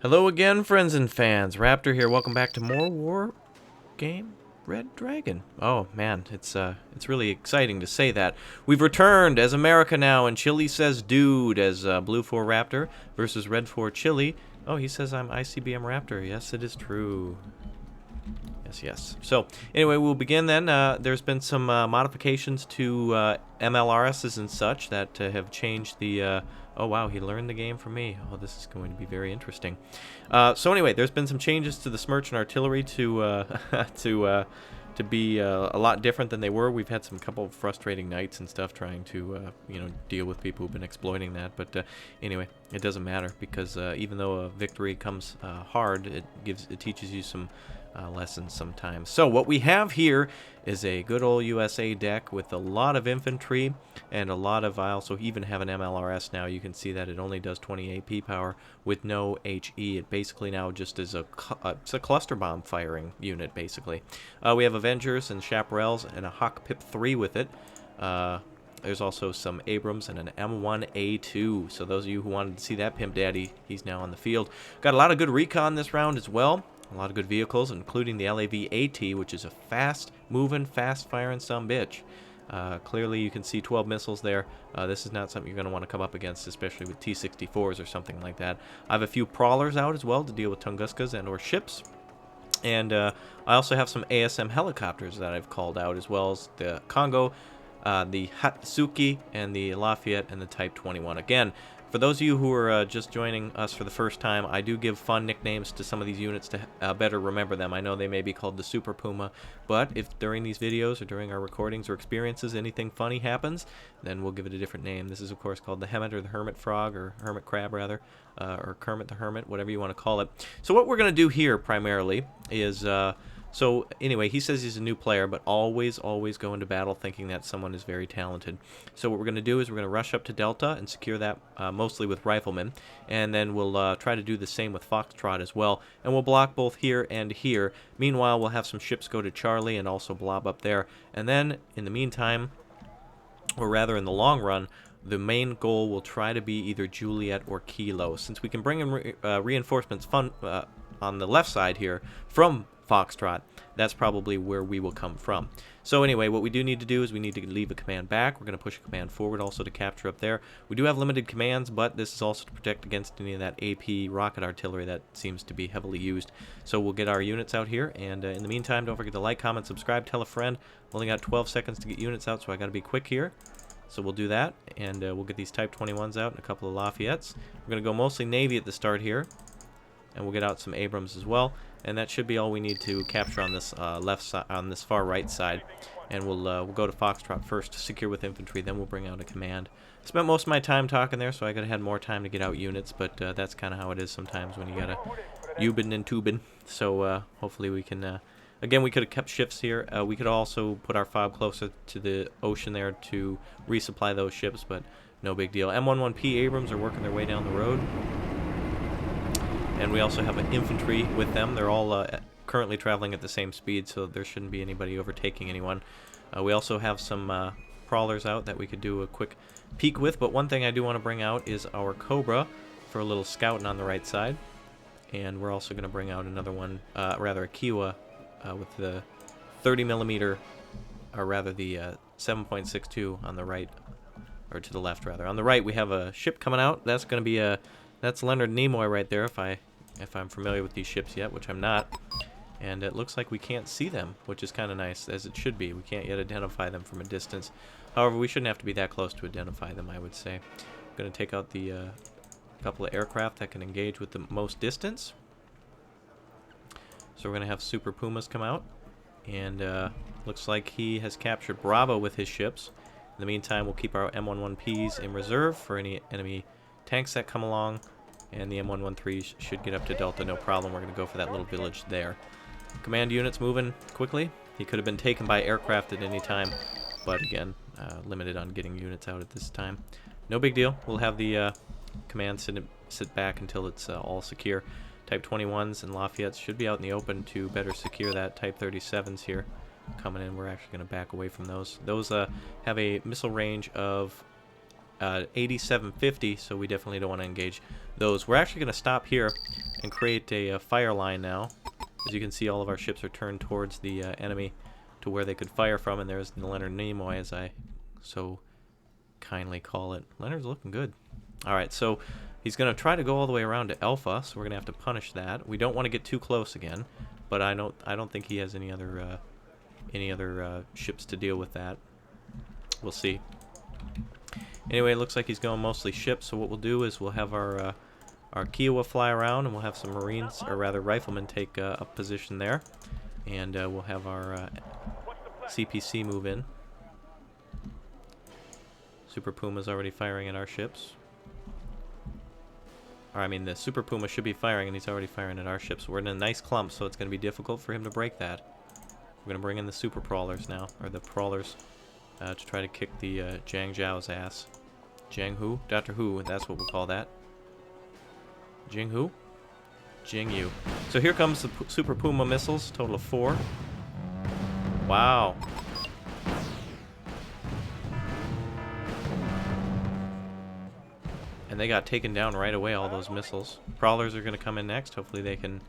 Hello again, friends and fans. Raptor here. Welcome back to more Wargame Red Dragon. Oh man, it's really exciting to say that. We've returned as America now, and Chili says dude as Blue 4 Raptor versus Red 4 Chili. Oh, he says I'm ICBM Raptor. Yes, it is true. Yes. So, anyway, we'll begin then. There's been some modifications to MLRSs and such that have changed the... oh, wow, he learned the game from me. Oh, this is going to be very interesting. So, anyway, there's been some changes to the Smirch and Artillery to be a lot different than they were. We've had some couple of frustrating nights and stuff trying to, deal with people who've been exploiting that. But anyway, it doesn't matter because even though a victory comes hard, it teaches you some lessons sometimes. So what we have here is a good old USA deck with a lot of infantry and a lot of... I also even have an MLRS now. You can see that it only does 20 AP power with no HE. It basically now just is it's a cluster bomb firing unit, basically. We have Avengers and Chaparrals and a Hawk Pip 3 with it. There's also some Abrams and an M1A2. So those of you who wanted to see that Pimp Daddy, he's now on the field. Got a lot of good recon this round as well. A lot of good vehicles, including the LAV-AT, which is a fast-moving, fast-firing sumbitch. Clearly, you can see 12 missiles there. This is not something you're going to want to come up against, especially with T-64s or something like that. I have a few Prowlers out as well to deal with Tunguskas and or ships. And I also have some ASM helicopters that I've called out, as well as the Congo, the Hatsuki, and the Lafayette, and the Type 21. Again, for those of you who are just joining us for the first time, I do give fun nicknames to some of these units to better remember them. I know they may be called the Super Puma, but if during these videos or during our recordings or experiences anything funny happens, then we'll give it a different name. This is, of course, called the Hemet or the Hermit Frog, or Hermit Crab, rather, or Kermit the Hermit, whatever you want to call it. So what we're going to do here, primarily, is... So, anyway, he says he's a new player, but always go into battle thinking that someone is very talented. So what we're going to do is we're going to rush up to Delta and secure that mostly with riflemen, and then we'll try to do the same with Foxtrot as well, and we'll block both here and here. Meanwhile, we'll have some ships go to Charlie and also blob up there, and then, in the meantime, or rather in the long run, the main goal will try to be either Juliet or Kilo. Since we can bring in reinforcements on the left side here from Foxtrot, that's probably where we will come from. So anyway, what we do need to do is we need to leave a command back. We're going to push a command forward also to capture up there. We do have limited commands, but this is also to protect against any of that AP rocket artillery that seems to be heavily used. So we'll get our units out here, and in the meantime, don't forget to like, comment, subscribe, tell a friend. Only got 12 seconds to get units out, so I got to be quick here. So we'll do that, and we'll get these Type 21s out and a couple of Lafayettes. We're going to go mostly Navy at the start here, and we'll get out some Abrams as well. And that should be all we need to capture on this left side, on this far right side. And we'll go to Foxtrot first to secure with infantry. Then we'll bring out a command. Spent most of my time talking there, so I could have had more time to get out units. But that's kind of how it is sometimes when you gotta Ubin and Tubin. So hopefully we can. Again, we could have kept shifts here. We could also put our fob closer to the ocean there to resupply those ships, but no big deal. M11P Abrams are working their way down the road. And we also have an infantry with them. They're all currently traveling at the same speed, so there shouldn't be anybody overtaking anyone. We also have some Prowlers out that we could do a quick peek with, but one thing I do want to bring out is our Cobra for a little scouting on the right side. And we're also going to bring out another one, rather a Kiowa with the 30mm, or rather the 7.62 on the right, or to the left, rather. On the right, we have a ship coming out. That's going to be a... That's Leonard Nimoy right there, if I'm familiar with these ships yet, which I'm not. And it looks like we can't see them, which is kind of nice, as it should be. We can't yet identify them from a distance. However, we shouldn't have to be that close to identify them, I would say. I'm going to take out the couple of aircraft that can engage with the most distance. So we're going to have Super Pumas come out. And looks like he has captured Bravo with his ships. In the meantime, we'll keep our M11Ps in reserve for any enemy tanks that come along, and the M113 should get up to Delta no problem. We're going to go for that little village there. Command units moving quickly. He could have been taken by aircraft at any time, but again, limited on getting units out at this time. No big deal. We'll have the command sit back until it's all secure. Type 21s and Lafayette's should be out in the open to better secure that. Type 37s here coming in. We're actually going to back away from those. Those have a missile range of 8750, so we definitely don't want to engage those. We're actually going to stop here and create a fire line now. As you can see, all of our ships are turned towards the enemy to where they could fire from, and there's the Leonard Nimoy, as I so kindly call it. Leonard's looking good. Alright, so he's going to try to go all the way around to Alpha, so we're going to have to punish that. We don't want to get too close again, but I don't think he has any other ships to deal with that. We'll see. Anyway, it looks like he's going mostly ships, so what we'll do is we'll have our Kiowa fly around, and we'll have some Marines, or rather Riflemen, take up position there. And we'll have our CPC move in. Super Puma's already firing at our ships. Or, I mean, the Super Puma should be firing, and he's already firing at our ships. We're in a nice clump, so it's going to be difficult for him to break that. We're going to bring in the Super Prawlers now, or the Prawlers, to try to kick the Zhang Zhao's ass. Zhang Hu? Dr. Hu, that's what we'll call that. Jing Hu? Jing Yu. So here comes the Super Puma missiles, total of 4. Wow. And they got taken down right away, all those missiles. Prowlers are going to come in next. Hopefully they can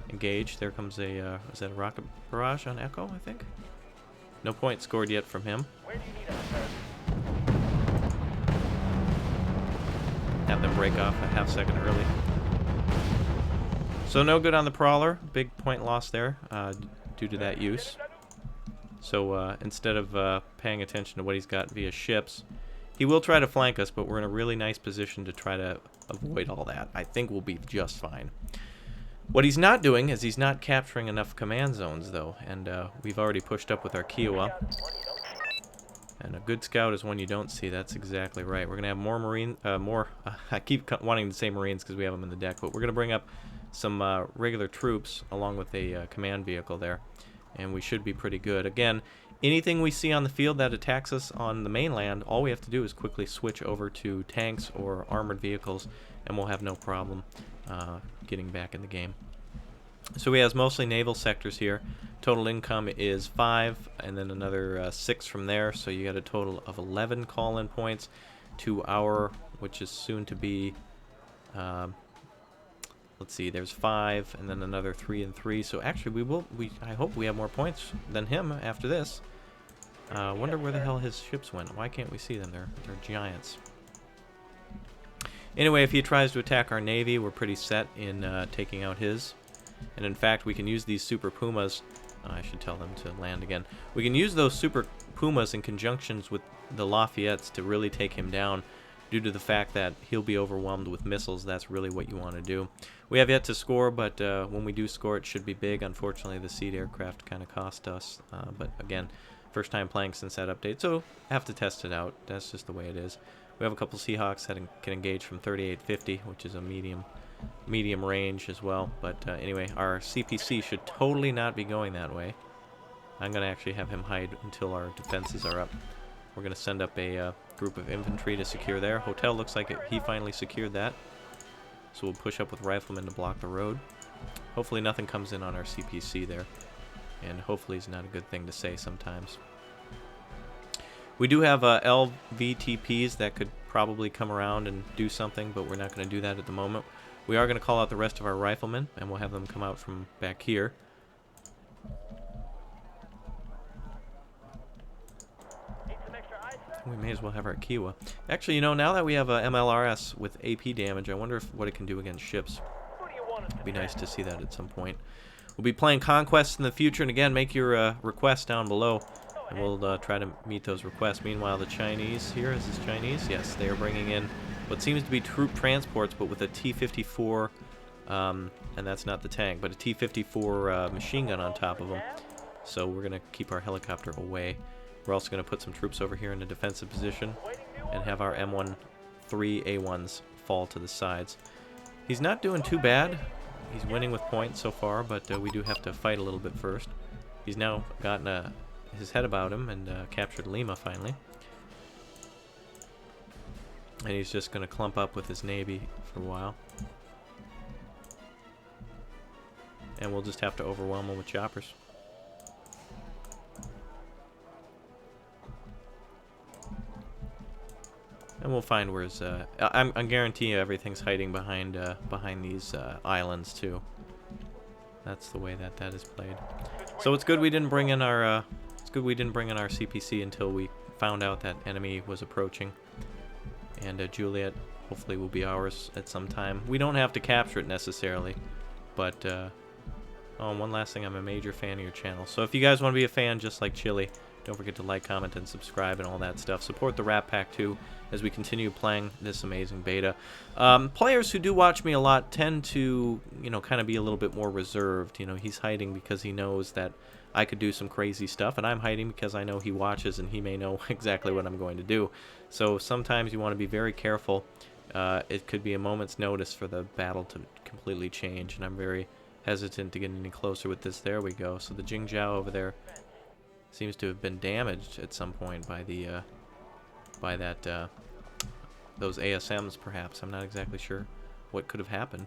engage. There comes a, is that a rocket barrage on Echo, I think? No point scored yet from him. Have them break off a half-second early. So no good on the Prowler. Big point loss there due to that use. So instead of paying attention to what he's got via ships, he will try to flank us, but we're in a really nice position to try to avoid all that. I think we'll be just fine. What he's not doing is he's not capturing enough command zones, though, and we've already pushed up with our Kiowa. And a good scout is one you don't see. That's exactly right. We're going to have I keep wanting to say Marines because we have them in the deck, but we're going to bring up some regular troops along with a command vehicle there, and we should be pretty good. Again, anything we see on the field that attacks us on the mainland, all we have to do is quickly switch over to tanks or armored vehicles, and we'll have no problem getting back in the game. So we have mostly naval sectors here. Total income is 5, and then another 6 from there, so you got a total of 11 call-in points to our, which is soon to be, let's see, there's 5, and then another 3 and 3. So actually, I hope we have more points than him after this. Wonder where the hell his ships went. Why can't we see them? They're giants. Anyway, if he tries to attack our navy, we're pretty set in taking out his. And in fact, we can use these Super Pumas. I should tell them to land again. We can use those Super Pumas in conjunctions with the Lafayettes to really take him down, due to the fact that he'll be overwhelmed with missiles. That's really what you want to do. We have yet to score, but when we do score, it should be big. Unfortunately, the seed aircraft kind of cost us. But again, first time playing since that update, so have to test it out. That's just the way it is. We have a couple Seahawks that can engage from 3850, which is a medium range as well. But anyway, our CPC should totally not be going that way. I'm going to actually have him hide until our defenses are up. We're going to send up a group of infantry to secure there. Hotel looks like he finally secured that. So we'll push up with riflemen to block the road. Hopefully nothing comes in on our CPC there. And hopefully it's not a good thing to say sometimes. We do have LVTPs that could probably come around and do something, but we're not going to do that at the moment. We are going to call out the rest of our riflemen, and we'll have them come out from back here. We may as well have our Kiowa. Actually, you know, now that we have a MLRS with AP damage, I wonder what it can do against ships. It'd be nice to see that at some point. We'll be playing Conquest in the future, and again, make your requests down below, and we'll try to meet those requests. Meanwhile, the Chinese here, is this Chinese? Yes, they are bringing in what seems to be troop transports, but with a T-54, and that's not the tank, but a T-54 machine gun on top of them. So we're going to keep our helicopter away. We're also going to put some troops over here in a defensive position and have our M13A1s fall to the sides. He's not doing too bad. He's winning with points so far, but we do have to fight a little bit first. He's now gotten his head about him and captured Lima finally. And he's just going to clump up with his navy for a while. And we'll just have to overwhelm him with choppers. And And we'll find where's... I guarantee you everything's hiding behind behind these islands, too. That's the way that that is played. So it's good we didn't bring in our... it's good we didn't bring in our CPC until we found out that enemy was approaching. And Juliet hopefully will be ours at some time. We don't have to capture it necessarily, but... oh, and one last thing, I'm a major fan of your channel. So if you guys want to be a fan just like Chili, don't forget to like, comment, and subscribe and all that stuff. Support the Rat Pack too as we continue playing this amazing beta. Players who do watch me a lot tend to, you know, kind of be a little bit more reserved. You know, he's hiding because he knows that I could do some crazy stuff, and I'm hiding because I know he watches and he may know exactly what I'm going to do. So sometimes you want to be very careful. It could be a moment's notice for the battle to completely change, and I'm very hesitant to get any closer with this. There we go. So the Jingzhou over there seems to have been damaged at some point by the by that those ASMs, perhaps. I'm not exactly sure what could have happened,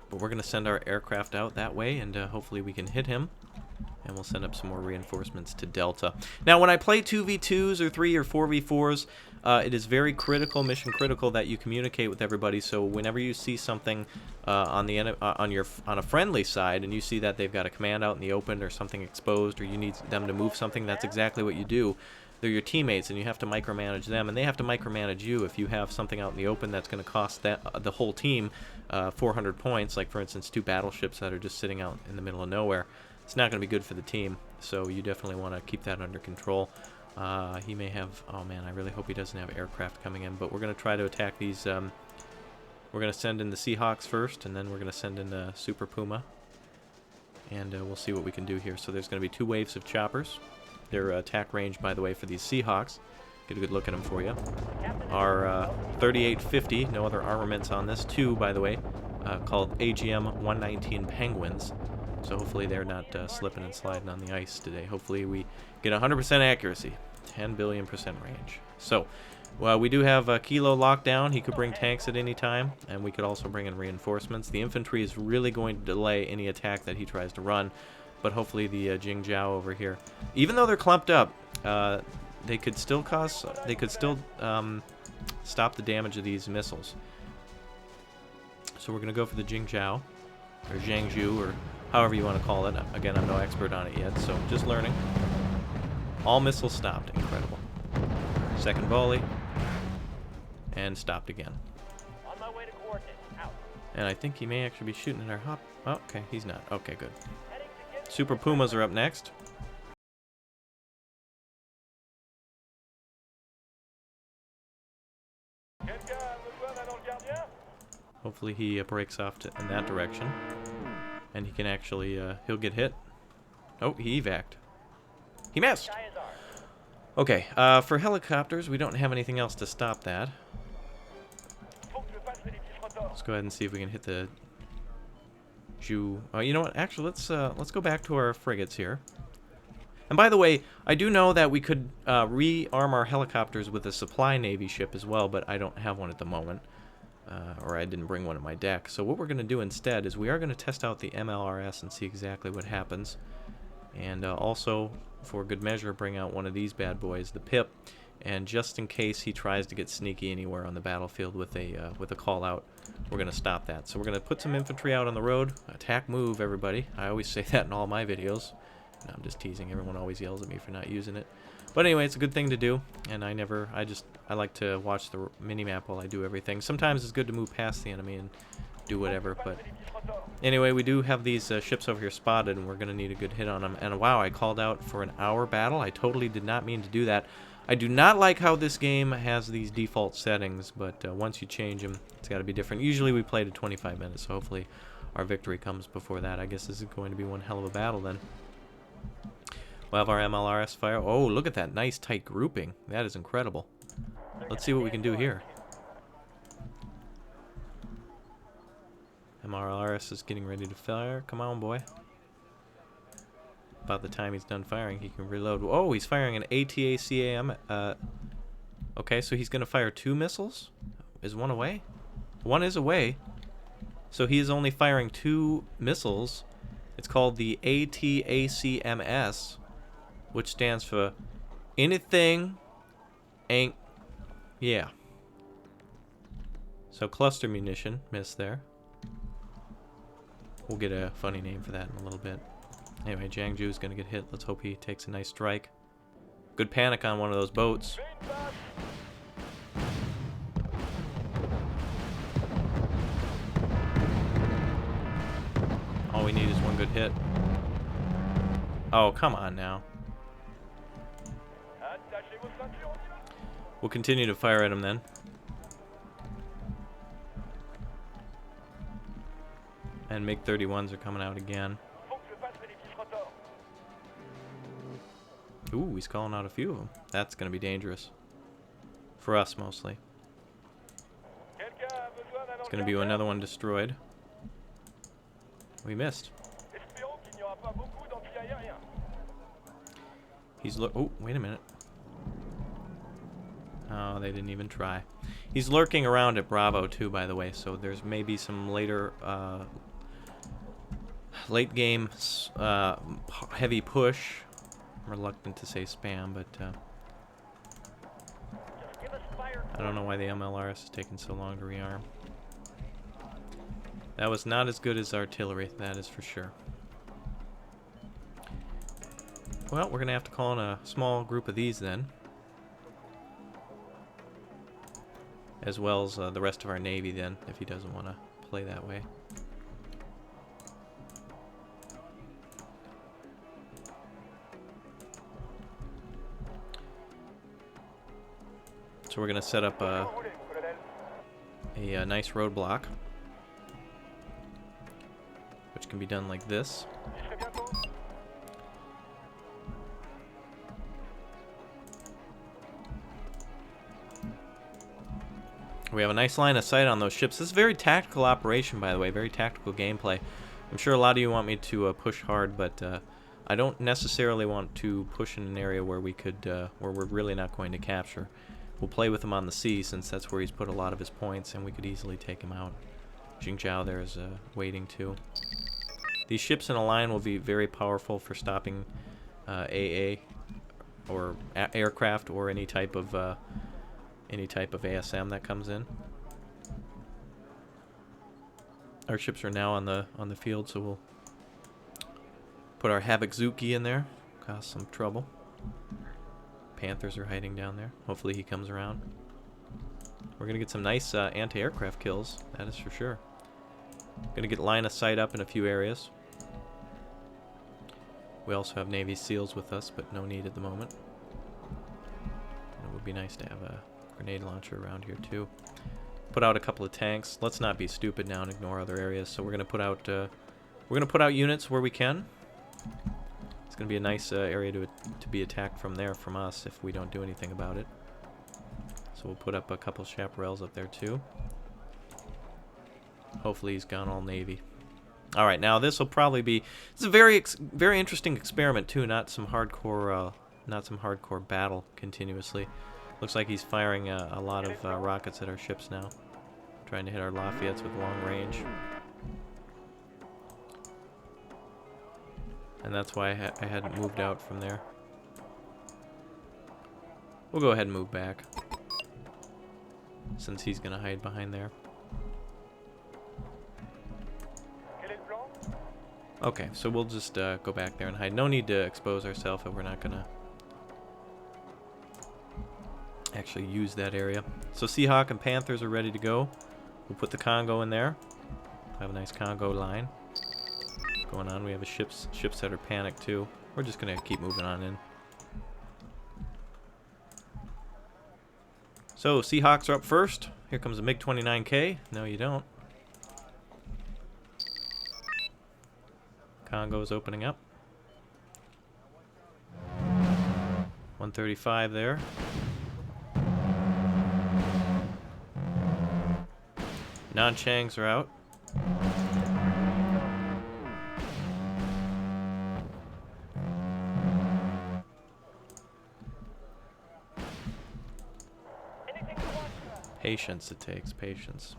but we're gonna send our aircraft out that way, and hopefully we can hit him, and we'll send up some more reinforcements to Delta. Now, when I play 2v2s or 3 or 4v4s, it is very critical, mission critical, that you communicate with everybody. So whenever you see something on a friendly side, and you see that they've got a command out in the open or something exposed, or you need them to move something, that's exactly what you do. They're your teammates, and you have to micromanage them, and they have to micromanage you. If you have something out in the open that's going to cost the whole team 400 points, like for instance 2 battleships that are just sitting out in the middle of nowhere, it's not going to be good for the team. So you definitely want to keep that under control. He may have... oh man, I really hope he doesn't have aircraft coming in, but we're going to try to attack these... we're going to send in the Seahawks first, and then we're going to send in the Super Puma. And we'll see what we can do here. So there's going to be 2 waves of choppers. Their attack range, by the way, for these Seahawks. Get a good look at them for you. Our 3850, no other armaments on this. 2, by the way, called AGM 119 Penguins. So hopefully they're not slipping and sliding on the ice today. Hopefully we get 100% accuracy, 10 billion% range. So we do have Kilo locked down. He could bring tanks at any time, and we could also bring in reinforcements. The infantry is really going to delay any attack that he tries to run, but hopefully the Jingzhou over here, even though they're clumped up, they could still stop the damage of these missiles. So we're going to go for the Jingzhou, or Zhangzhou, or however you want to call it. Again, I'm no expert on it yet, so just learning. All missiles stopped. Incredible. Second volley. And stopped again. On my way to coordinates. Out. And I think he may actually be shooting at our hop. Oh, okay, he's not. Okay, good. Super Pumas are up next. Hopefully he breaks off in that direction. And he can actually, he'll get hit. Oh, he evac'd. He missed! Okay, for helicopters, we don't have anything else to stop that. Let's go ahead and see if we can hit the Jew. You know what? Actually, let's go back to our frigates here. And by the way, I do know that we could rearm our helicopters with a supply Navy ship as well, but I don't have one at the moment. Or I didn't bring one at my deck. So what we're going to do instead is we are going to test out the MLRS and see exactly what happens. And also, for good measure, bring out one of these bad boys, the Pip. And just in case he tries to get sneaky anywhere on the battlefield with a call out, we're going to stop that. So we're going to put some infantry out on the road. Attack, move, everybody. I always say that in all my videos. No, I'm just teasing. Everyone always yells at me for not using it. But anyway, it's a good thing to do, and I like to watch the mini-map while I do everything. Sometimes it's good to move past the enemy and do whatever, but anyway, we do have these ships over here spotted, and we're going to need a good hit on them. And wow, I called out for an hour battle. I totally did not mean to do that. I do not like how this game has these default settings, but once you change them, it's got to be different. Usually we play to 25 minutes, so hopefully our victory comes before that. I guess this is going to be one hell of a battle then. We'll have our MLRS fire. Oh, look at that nice tight grouping. That is incredible. Let's see what we can do here. MLRS is getting ready to fire. Come on, boy. About the time he's done firing, he can reload. Oh, he's firing an ATACAM. Okay, so he's going to fire 2 missiles? Is one away? One is away. So he is only firing 2 missiles. It's called the ATACMS, which stands for anything ain't Yeah. So cluster munition, missed there. We'll get a funny name for that in a little bit. Anyway, Jiangju's gonna get hit. Let's hope he takes a nice strike. Good panic on one of those boats. All we need is one good hit. Oh, come on now. We'll continue to fire at him then. And MiG-31s are coming out again. Ooh, he's calling out a few of them. That's going to be dangerous. For us, mostly. It's going to be another one destroyed. We missed. He's oh, wait a minute. Oh, they didn't even try. He's lurking around at Bravo, too, by the way, so there's maybe some later, late game, heavy push. I'm reluctant to say spam, but, I don't know why the MLRS is taking so long to rearm. That was not as good as artillery, that is for sure. Well, we're going to have to call in a small group of these then. As well as the rest of our Navy then, if he doesn't want to play that way. So we're going to set up a nice roadblock, which can be done like this. We have a nice line of sight on those ships. This is a very tactical operation, by the way, very tactical gameplay. I'm sure a lot of you want me to push hard, but I don't necessarily want to push in an area where we could, where we're really not going to capture. We'll play with him on the sea, since that's where he's put a lot of his points, and we could easily take him out. Jingzhou there is waiting too. These ships in a line will be very powerful for stopping AA or aircraft or any type of ASM that comes in. Our ships are now on the field, so we'll put our Havoc-Zuki in there, cause some trouble. Panthers are hiding down there. Hopefully he comes around. We're gonna get some nice anti-aircraft kills, that is for sure. Gonna get line of sight up in a few areas. We also have Navy SEALs with us, but no need at the moment. It would be nice to have a grenade launcher around here too. Put out a couple of tanks. Let's not be stupid now and ignore other areas. So we're gonna put out units where we can. It's gonna be a nice area to be attacked from there from us if we don't do anything about it. So we'll put up a couple chaparrals up there too. Hopefully he's gone all Navy. All right, now this will probably be it's a very interesting experiment too. Not some hardcore battle continuously. Looks like he's firing a lot of rockets at our ships now, trying to hit our Lafayette's with long range. And that's why I hadn't moved out from there. We'll go ahead and move back, since he's going to hide behind there. Okay, so we'll just go back there and hide. No need to expose ourselves if we're not going to actually use that area. So Seahawk and Panthers are ready to go. We'll put the Congo in there. Have a nice Congo line going on. We have a ships that are panicked too. We're just gonna keep moving on in. So Seahawks are up first. Here comes a MiG-29K. No, you don't. Congo's opening up. 135 there. Non-Changs are out. Patience it takes, patience.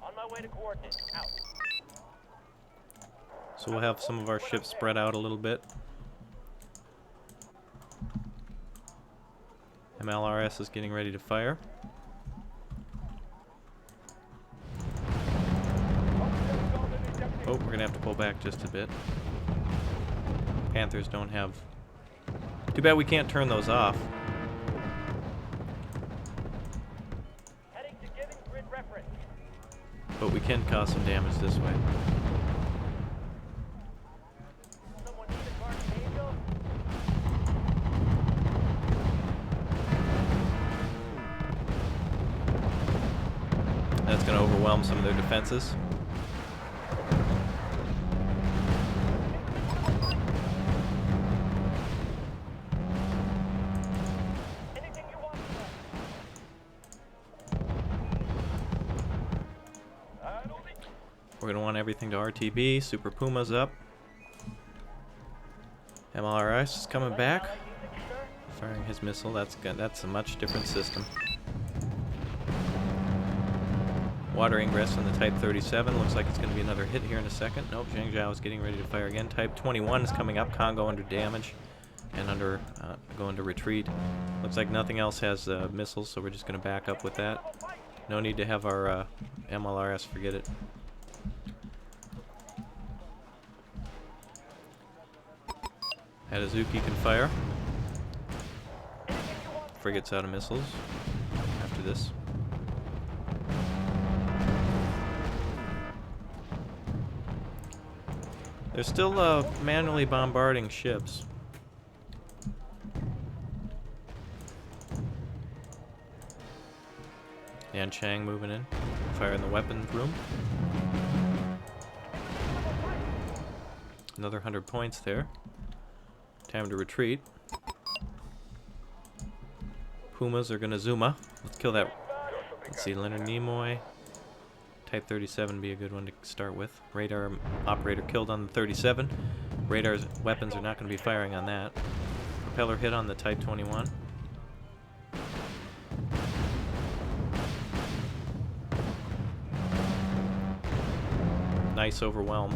On my way to coordinates. Out. So we'll have some of our ships spread out a little bit. MLRS is getting ready to fire. Oh, we're gonna have to pull back just a bit. Panthers don't have... Too bad we can't turn those off. Heading to giving grid reference. But we can cause some damage this way. Someone need a guardian angel? That's gonna overwhelm some of their defenses. Anything you want. We're gonna want everything to RTB. Super Puma's up. MLRS is coming back. Firing his missile. That's a much different system. Water ingress on the Type 37. Looks like it's going to be another hit here in a second. Nope, Zhang Zhao is getting ready to fire again. Type 21 is coming up. Congo under damage and under going to retreat. Looks like nothing else has missiles, so we're just going to back up with that. No need to have our MLRS. Forget it. Hadazuki can fire. Frigate's out of missiles after this. They're still manually bombarding ships. Yan Chang moving in. Fire in the weapons room. Another 100 points there. Time to retreat. Pumas are gonna Zuma. Let's kill that. Let's see, Leonard Nimoy. Type 37 be a good one to start with. Radar operator killed on the 37. Radar's weapons are not going to be firing on that. Propeller hit on the Type 21. Nice overwhelm.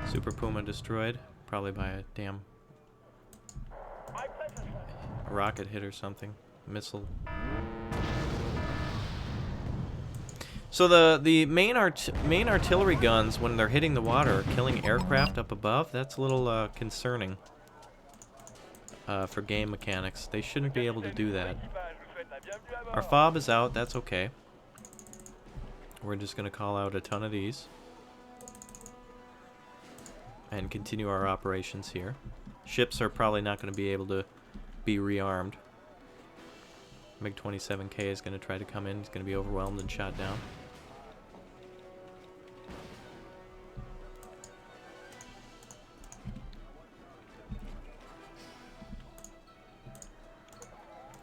Super Puma destroyed, probably by a damn rocket hit or something. Missile. So the main artillery guns, when they're hitting the water, are killing aircraft up above. That's a little concerning for game mechanics. They shouldn't be able to do that. Our FOB is out. That's okay. We're just going to call out a ton of these and continue our operations here. Ships are probably not going to be able to be rearmed. MiG-27K is going to try to come in. He's going to be overwhelmed and shot down.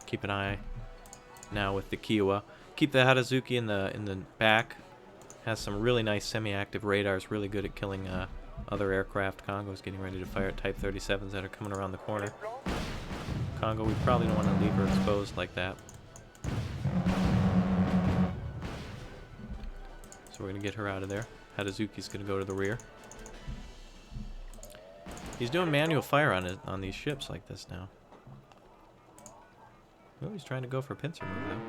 Keep an eye now with the Kiowa. Keep the Hadazuki in the back. Has some really nice semi-active radars. Really good at killing other aircraft. Congo's getting ready to fire at Type 37s that are coming around the corner. Congo, we probably don't want to leave her exposed like that. So we're going to get her out of there. Hadazuki's going to go to the rear. He's doing manual fire on these ships like this now. Oh, he's trying to go for a pincer move, though.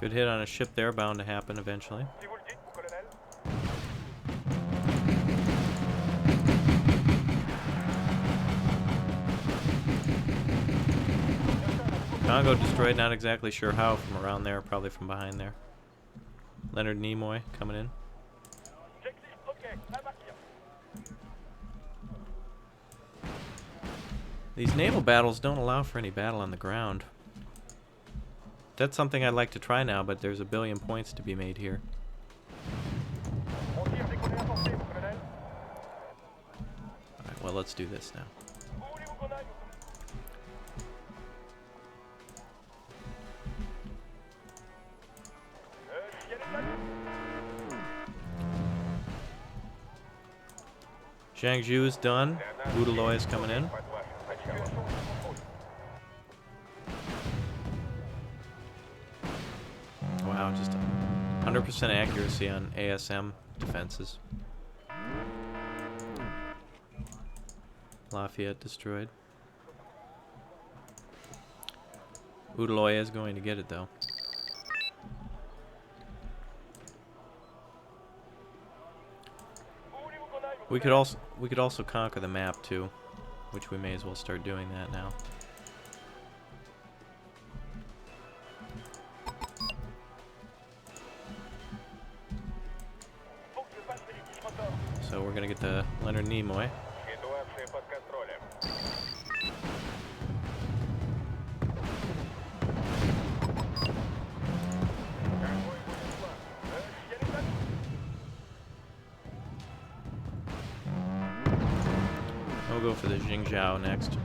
Good hit on a ship there, bound to happen eventually. Congo destroyed, not exactly sure how, from around there, probably from behind there. Leonard Nimoy coming in. These naval battles don't allow for any battle on the ground. That's something I'd like to try now, but there's a billion points to be made here. Alright, well, let's do this now. Jiangju's done. Udaloy is coming in. Wow, just 100% accuracy on ASM defenses. Lafayette destroyed. Udaloy is going to get it though. We could also conquer the map too, which we may as well start doing that now. So we're gonna get the Leonard Nimoy. We'll go for the Jingzhou next.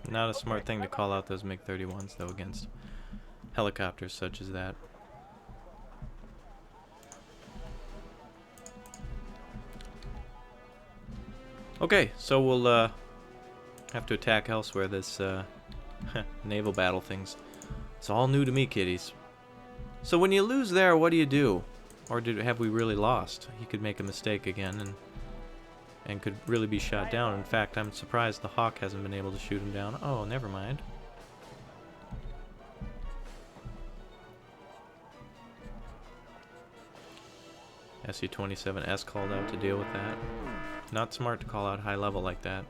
Not a smart thing to call out those MiG-31s though against helicopters such as that. Okay, so we'll have to attack elsewhere. This naval battle things. It's all new to me, kiddies. So when you lose there, what do you do? Or have we really lost? He could make a mistake again and could really be shot down. In fact, I'm surprised the Hawk hasn't been able to shoot him down. Oh, never mind. SU-27S called out to deal with that. Not smart to call out high level like that.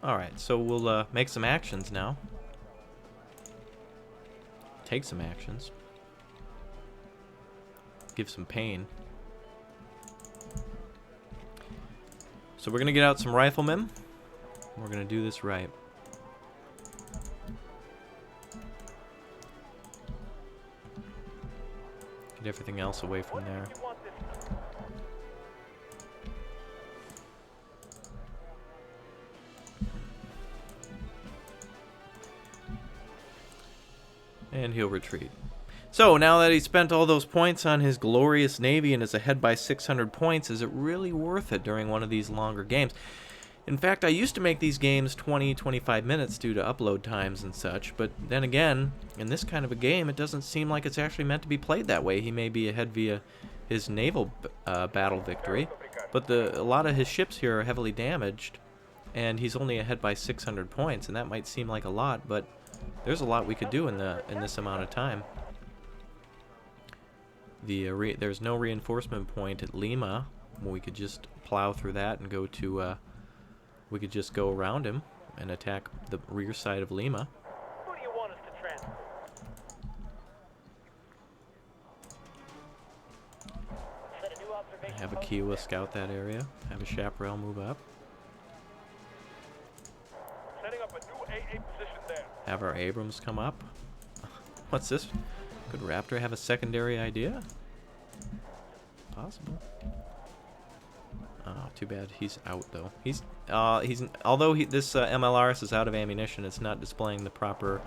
Alright, so we'll make some actions now. Take some actions. Give some pain. So we're going to get out some riflemen. We're going to do this right. Get everything else away from there. And he'll retreat. So, now that he's spent all those points on his glorious navy and is ahead by 600 points, is it really worth it during one of these longer games? In fact, I used to make these games 20-25 minutes due to upload times and such, but then again, in this kind of a game, it doesn't seem like it's actually meant to be played that way. He may be ahead via his naval battle victory, but a lot of his ships here are heavily damaged, and he's only ahead by 600 points, and that might seem like a lot, but there's a lot we could do in this amount of time. There's no reinforcement point at Lima. We could just plow through that and go to. We could just go around him and attack the rear side of Lima. Who do you want us to transfer? Set a new observation Have a post. Kiowa scout that area. Have a Chaparral move up. Setting up a new AA position there. Have our Abrams come up. What's this? Could Raptor have a secondary idea? Possible. Oh, too bad he's out though. Although this MLRS is out of ammunition, it's not displaying the proper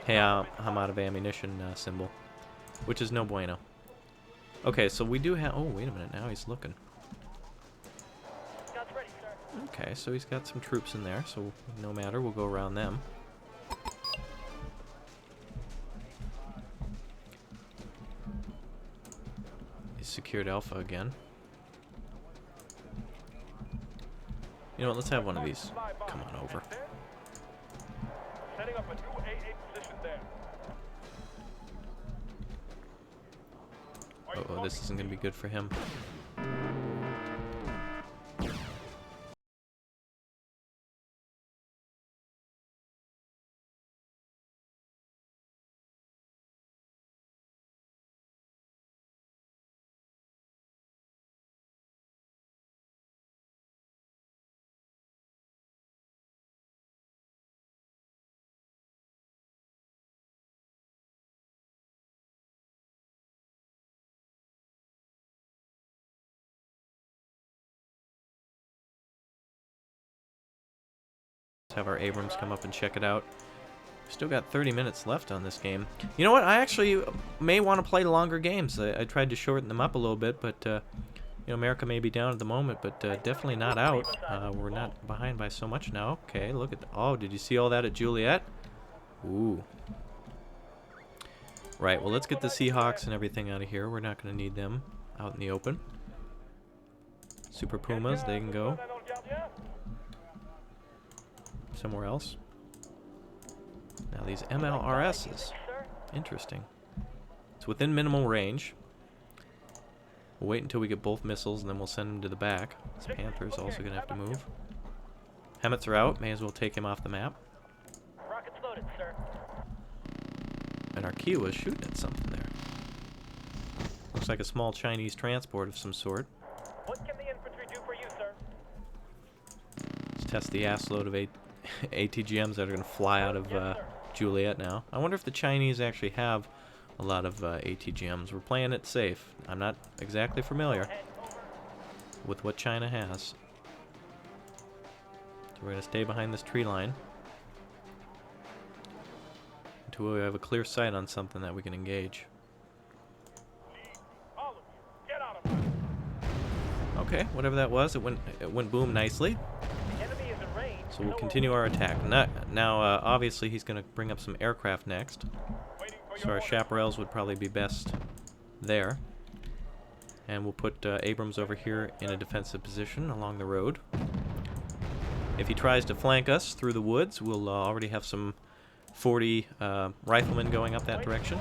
"Hey, I'm out of ammunition" symbol, which is no bueno. Okay, so we do have. Oh, wait a minute. Now he's looking. Guns ready, sir. Okay, so he's got some troops in there. So no matter, we'll go around them. He's secured Alpha again. You know what, let's have one of these. Come on over. Setting up a new AA position there. Uh-oh, this isn't going to be good for him. have our Abrams come up and check it out. Still got 30 minutes left on this game. You know what? I actually may want to play longer games. I tried to shorten them up a little bit, but you know, America may be down at the moment, but definitely not out. We're not behind by so much now. Okay, look at oh, did you see all that at Juliet? Ooh. Right, well, let's get the Seahawks and everything out of here. We're not going to need them out in the open. Super Pumas, they can go somewhere else. Now these MLRSs, interesting. It's within minimal range. We'll wait until we get both missiles and then we'll send them to the back. This Panther's also going to have to move. Hemmets are out, may as well take him off the map. Rockets loaded, sir. And our Kiowa is shooting at something there. Looks like a small Chinese transport of some sort. What can the infantry do for you, sir? Let's test the assload of ATGMs that are going to fly out of Juliet now. I wonder if the Chinese actually have a lot of ATGMs. We're playing it safe. I'm not exactly familiar with what China has. So we're going to stay behind this tree line until we have a clear sight on something that we can engage. All of you, get out of here. Okay, whatever that was, it went boom nicely. The enemy is in range. So we'll continue our attack. Now, obviously, he's going to bring up some aircraft next. So our chaparrals would probably be best there. And we'll put Abrams over here in a defensive position along the road. If he tries to flank us through the woods, we'll already have some 40 riflemen going up that direction.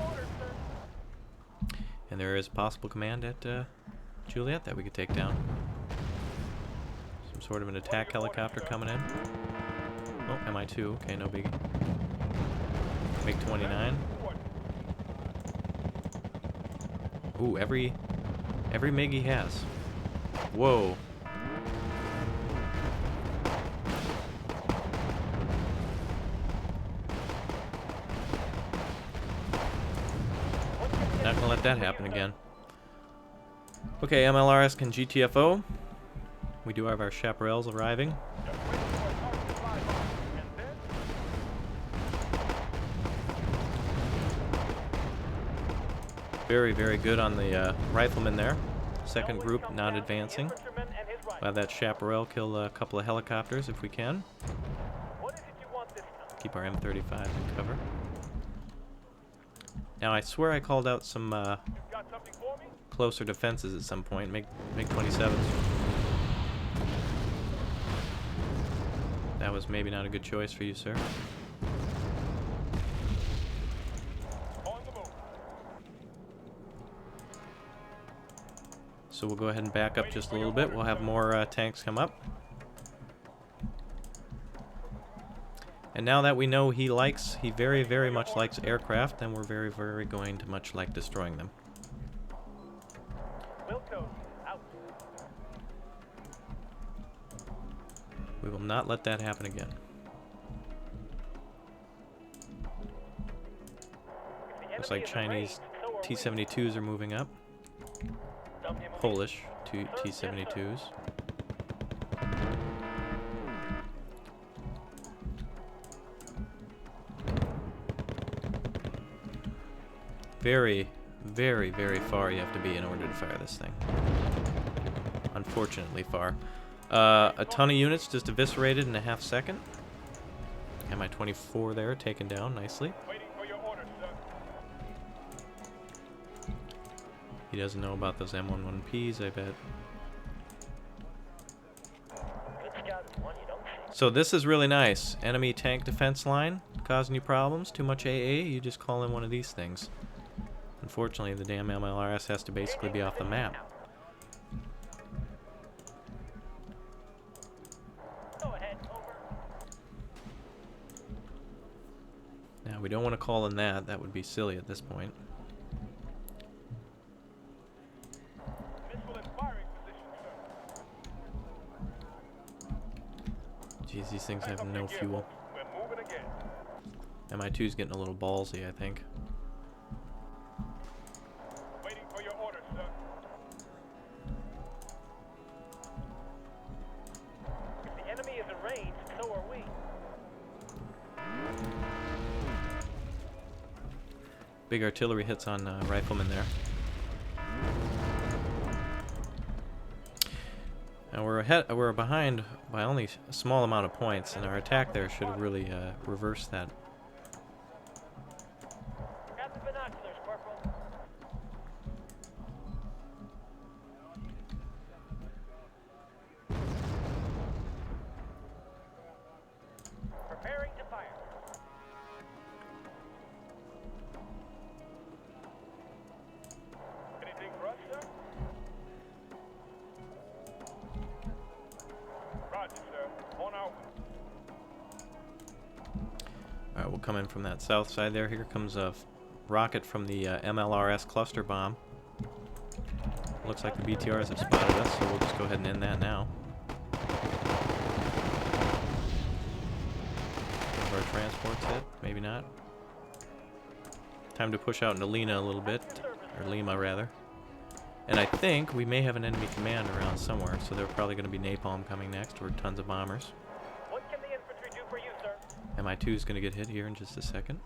And there is a possible command at Juliet that we could take down. Some sort of an attack helicopter coming in. Oh, MI2. Okay, no biggie. MiG-29. Ooh, every MiG he has. Whoa. Not gonna let that happen again. Okay, MLRS can GTFO. We do have our chaparrals arriving. Very, very good on the riflemen there. Second group not advancing. We'll have that chaparral kill a couple of helicopters if we can. Keep our M35 in cover. Now I swear I called out some closer defenses at some point. MiG-27s. That was maybe not a good choice for you, sir. So we'll go ahead and back up just a little bit. We'll have more tanks come up. And now that we know he very, very much likes aircraft, then we're very, very going to much like destroying them. We will not let that happen again. Looks like Chinese T-72s are moving up. Polish T-72s. Very, very, very far you have to be in order to fire this thing. Unfortunately far. A ton of units just eviscerated in a half second. Mi-24 there taken down nicely. He doesn't know about those M11Ps, I bet. So this is really nice. Enemy tank defense line causing you problems. Too much AA, you just call in one of these things. Unfortunately, the damn MLRS has to basically be off the map. Now, we don't want to call in that. That would be silly at this point. Jeez, these things have no fuel. Mi-2's getting a little ballsy, I think. Waiting for your orders, sir. If the enemy is in range, so are we. big artillery hits on riflemen there. And we're behind by only a small amount of points, and our attack there should have really reversed that. Got the binoculars, Corporal. Preparing to fire. Anything for us, sir? Roger, sir. On our way. Alright, we'll come in from that south side there. Here comes a rocket from the MLRS cluster bomb. Looks like the BTRs have spotted us, so we'll just go ahead and end that now. Have our transports hit? Maybe not. Time to push out into Lena a little bit, or Lima rather. And I think we may have an enemy command around somewhere, so they're probably going to be napalm coming next, or tons of bombers. What can the infantry do for you, sir? MI2 is going to get hit here in just a second.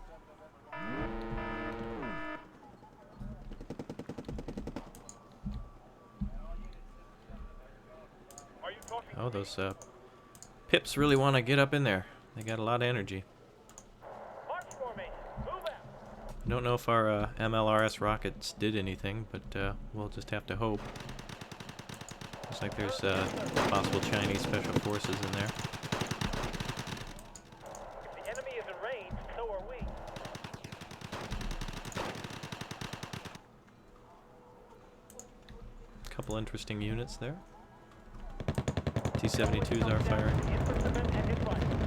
Are you talking? Oh, those pips really want to get up in there. They got a lot of energy. March formation. Move out. Don't know if our MLRS rockets did anything, but we'll just have to hope. Looks like there's possible Chinese special forces in there. If the enemy is in range, so are we. Couple interesting units there. T-72s are firing. The infantryman and his rifle.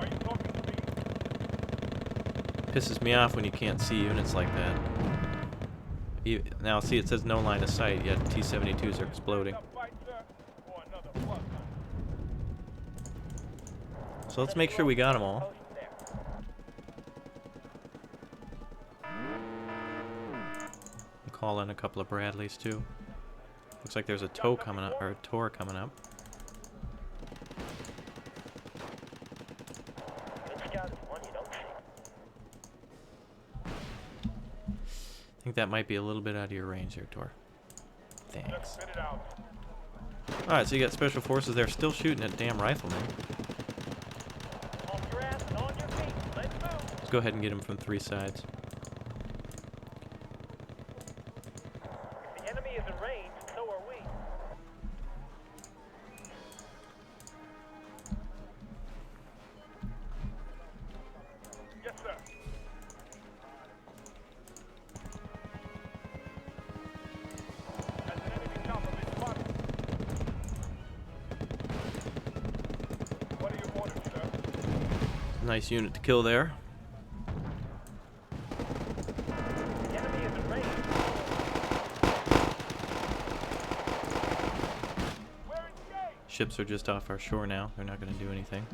Are you talking to me? Pisses me off when you can't see units like that. Now see, it says no line of sight, yet T-72s are exploding. Fight, sir, or another blood. So let's make sure we got them all. Post there. We'll call in a couple of Bradleys too. Looks like there's a tow coming up, or a Tor coming up. Good scout is one you don't see. I think that might be a little bit out of your range there, Tor. Thanks. Spit it out. Alright, so you got special forces there still shooting at damn riflemen. Off your ass and on your feet. Let's move. Let's go ahead and get them from 3 sides. If the enemy is in range, so are we. Yes, sir. That's an enemy chopper been spotted. What are your orders, sir? Nice unit to kill there. The enemy is in range. We're engaged. Ships are just off our shore now. They're not going to do anything.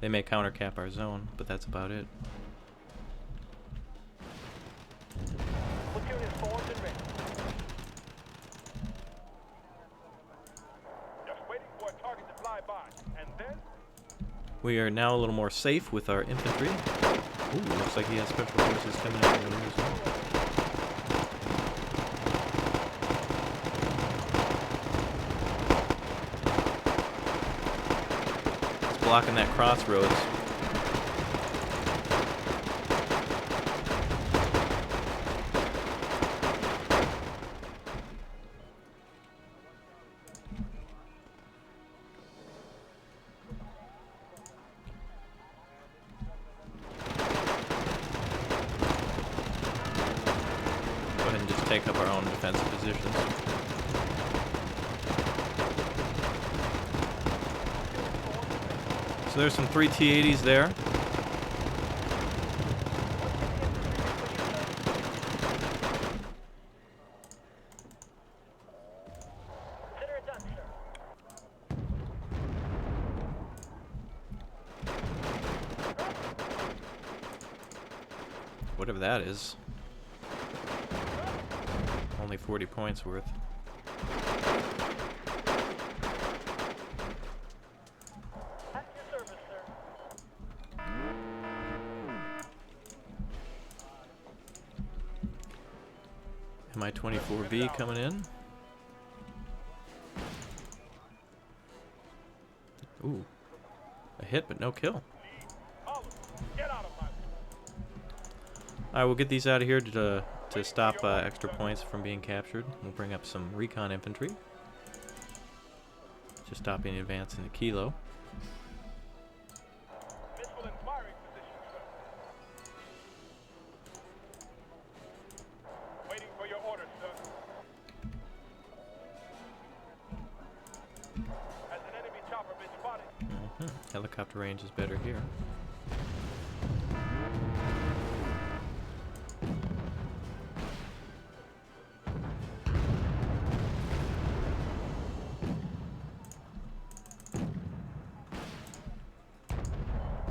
They may countercap our zone, but that's about it. Platoon is formed and ready. Just waiting for a target to fly by, and then We are now a little more safe with our infantry. Ooh, looks like he has special forces coming in from the rear as well. It's blocking that crossroads. Go ahead and just take up our own defensive positions. So there's some 3 T-80s there. consider it done, sir. Whatever that is. Only 40 points worth. At your service, sir. my 24V coming in. Ooh. A hit, but no kill. Alright, we'll get these out of here to stop extra points from being captured. We'll bring up some recon infantry. Just stop any advance into Kilo. Waiting for your orders, sir. As an enemy chopper been spotted. Helicopter range is better here.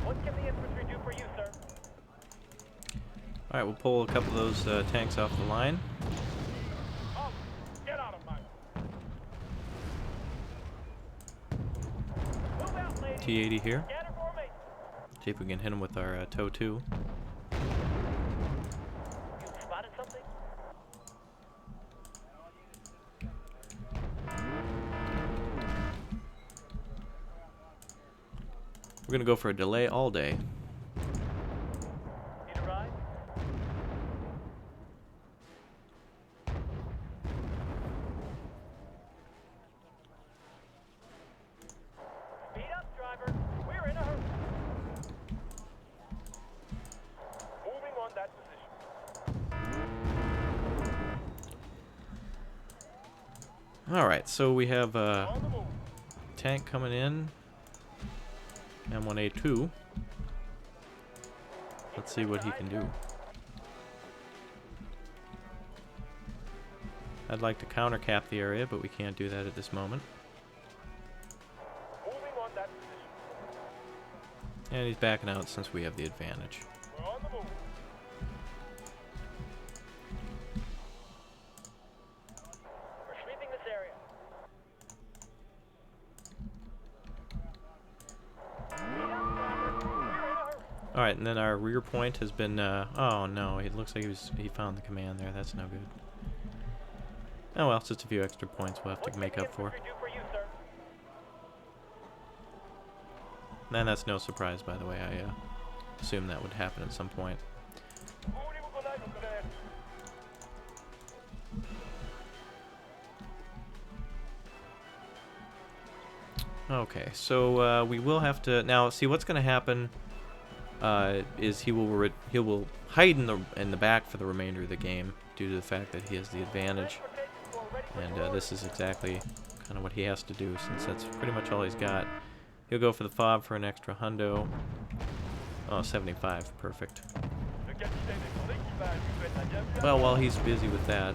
What can the infantry do for you, sir? Alright, we'll pull a couple of those tanks off the line. Oh, get out of my... Move out, ladies. T-80 here. Scatter formation. See if we can hit him with our TOW 2. You spotted something? We're gonna go for a delay all day. Need a ride? Speed up, driver. We're in a hurry. Moving on that position. Alright, so we have On the move. tank coming in. M1A2. Let's see what he can do. I'd like to counter cap the area, but we can't do that at this moment. Moving on that position. And he's backing out since we have the advantage. We're on the move. We're sweeping this area. Speed up, driver. We're in a hurry. Alright, and then our rear point has been, oh no, it looks like he found the command there. That's no good. Oh well, it's just a few extra points we'll have What to make can up the for. infantry do for you, sir? And that's no surprise, by the way. I assumed that would happen at some point. Okay, so we will have to now see what's going to happen. Is he will hide in the back for the remainder of the game due to the fact that he has the advantage, and this is exactly kind of what he has to do since that's pretty much all he's got. He'll go for the fob for an extra hundo. Oh, 75, perfect. Well, while he's busy with that.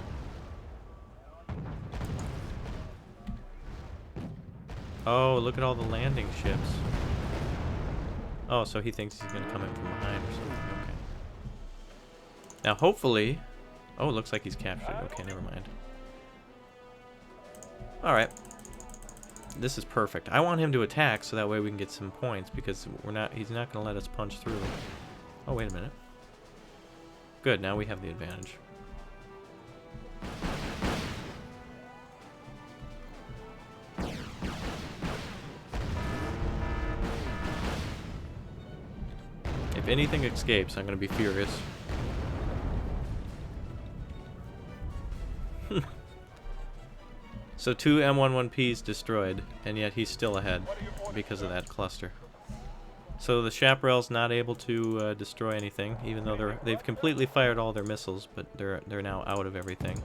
Oh, look at all the landing ships. Oh, so he thinks he's going to come in from behind or something. Okay. Now, hopefully... Oh, it looks like he's captured. Okay, never mind. Alright. This is perfect. I want him to attack so that way we can get some points because he's not going to let us punch through. Oh, wait a minute. Good, now we have the advantage. If anything escapes, I'm going to be furious. So 2 M11Ps destroyed, and yet he's still ahead because of that cluster. So the Chaparral's not able to destroy anything, even though they've completely fired all their missiles, but they're now out of everything.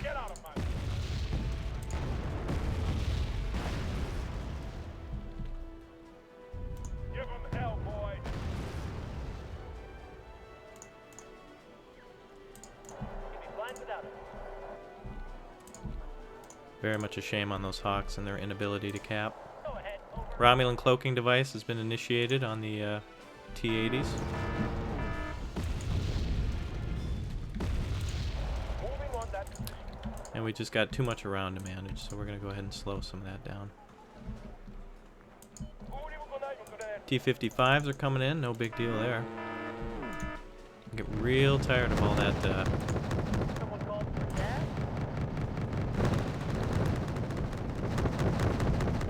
Get out of my... Give him hell, boy. You'd be blind without it. Very much a shame on those Hawks and their inability to cap. Go ahead, over. Romulan cloaking device has been initiated on the T-80s. Moving on that position. And we just got too much around to manage, so we're going to go ahead and slow some of that down. T-55s are coming in, no big deal there. I get real tired of all that, Someone called for gas?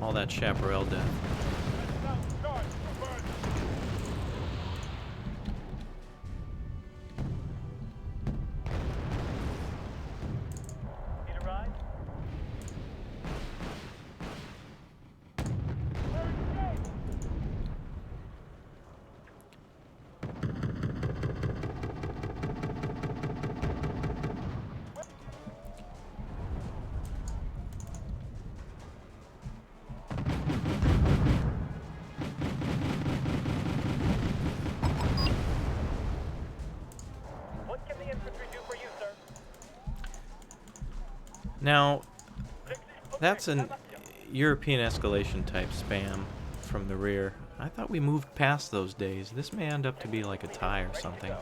all that chaparral death. Need a ride? What can the infantry do for you, sir? Now, that's an European escalation type spam from the rear. I thought we moved past those days. This may end up to be like a tie or something.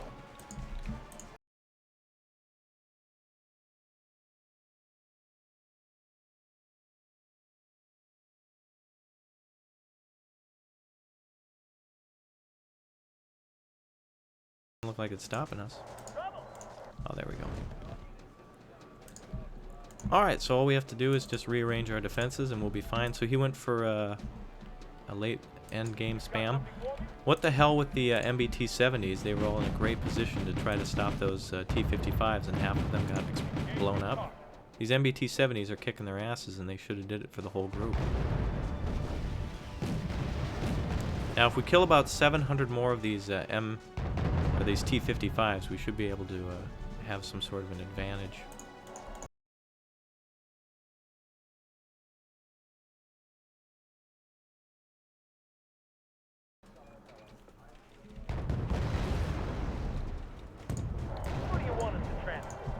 Look like it's stopping us. Oh, there we go. Alright, so all we have to do is just rearrange our defenses and we'll be fine. So he went for a late end game spam. What the hell with the MBT-70s? They were all in a great position to try to stop those T-55s, and half of them got blown up. These MBT-70s are kicking their asses, and they should have did it for the whole group. Now, if we kill about 700 more of these these T-55s, we should be able to have some sort of an advantage. Who do you want us to transport?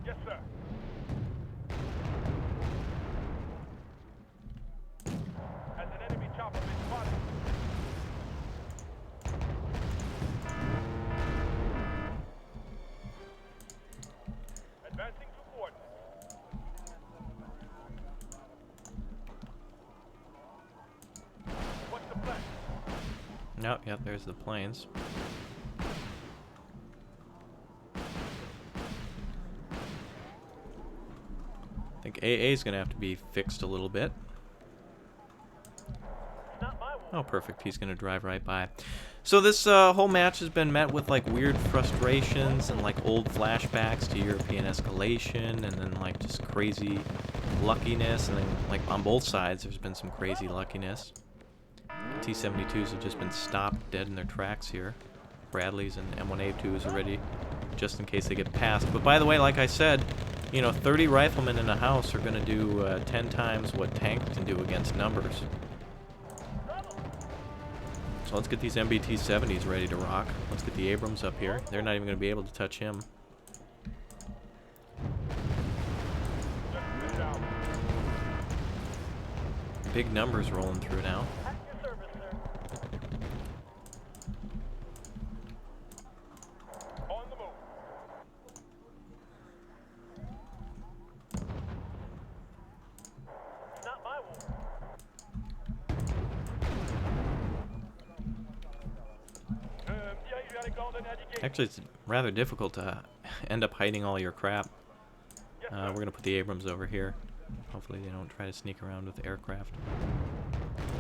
Yes, sir. Has an enemy chopper been spotted? Advancing to coordinates. What's the plan? Nope, yep, there's the planes. I think AA is going to have to be fixed a little bit. It's not my war. Oh, perfect. He's going to drive right by. So this whole match has been met with like weird frustrations and like old flashbacks to European escalation, and then like just crazy luckiness, and then like on both sides there's been some crazy luckiness. T-72s have just been stopped dead in their tracks here. Bradleys and M1A2s are ready just in case they get past. But by the way, like I said, you know, 30 riflemen in a house are going to do 10 times what tanks can do against numbers. So let's get these MBT-70s ready to rock. Let's get the Abrams up here. They're not even going to be able to touch him. Big numbers rolling through now. At your service, sir. On the move. It's not my war. Yeah, you gotta go then educate. Actually, it's rather difficult to end up hiding all your crap. We're going to put the Abrams over here. Hopefully they don't try to sneak around with the aircraft.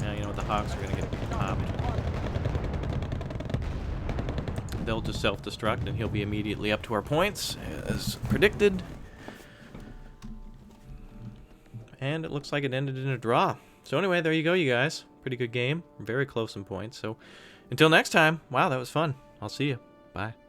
Now, you know what, the Hawks are going to get popped. They'll just self-destruct and he'll be immediately up to our points, as predicted. And it looks like it ended in a draw. So anyway, there you go, you guys. Pretty good game. Very close in points. So until next time, wow, that was fun. I'll see you. Bye.